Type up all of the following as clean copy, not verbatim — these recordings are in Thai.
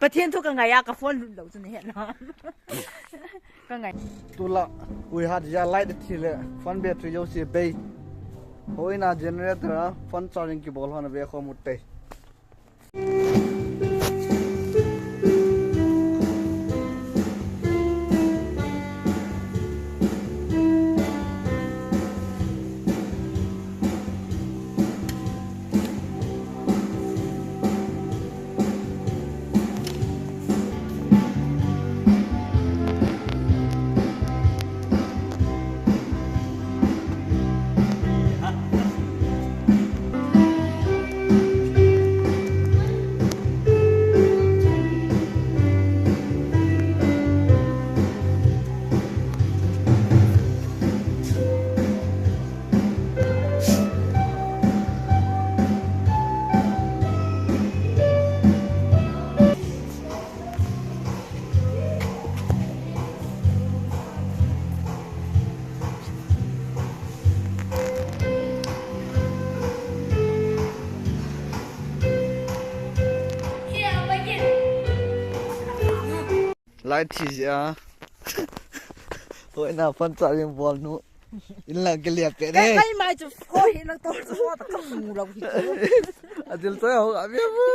ประเทศทุกไงอะกับฝนหลุดเหลาจนเห็นเนาะก็ไงตุละอุยหัดยาไล่ทีเลยฟันเบียทริโยสีเบย์โอ้ยน่าเจเนเรเตอร์ฟันชาร์จิงกีบอลฮันเบียข้อมุดเตไล่ทีอ่ะโอ้ยน่าฟันชาร์จิงบอลนู้อินลังเกลียเปเร่ไอ้ไม่จะโอ้ยเราต้องจะว่าแต่ก็มูเราหิวอาจจะตัวเขาอ่ะพี่บู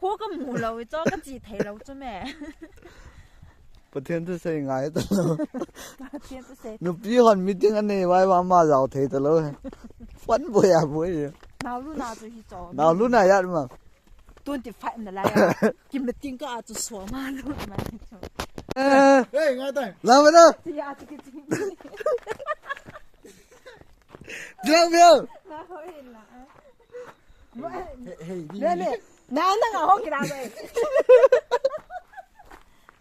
หัวก็มูเราจ้อก็จีเทเราจ้ะแม่ประเทศที่ใช่ไงตลอดประเทศที่เสร็จนุพี่คนมีติ้งอันนี้ไว้ว่ามาเราเทตลอดฟันบ่อยอ่ะบ่อยนาวลูนาจะหิจอนาวรู้น่ะยัดมั้งตัวติดไฟมันอะไรกินมาติ้งก็อาจจะสวยมากลูกมันเฮ้ยไงต่างลาไปนะที่อาจจะกินจริงเดี๋ยวเดี๋ยวน่าเขาเห็นละเนี่ยน้านั่งเอาห้องกินอะไร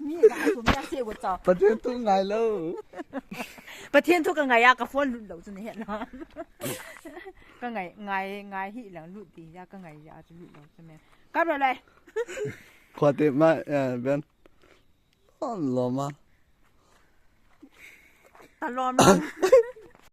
มีอะไรผมอยากเสียหัวจอประเทศทุกไงแล้วประเทศทุกไงอะกับฝนหลุดเหลาจนเห็นเนาะก็ไงที่หลังหลุดดียาก็ไงอาจจะหลุดเหลาใช่ไหมก็อะไรขอเต็มมาเบนอ๋อหรอมาตลอดมา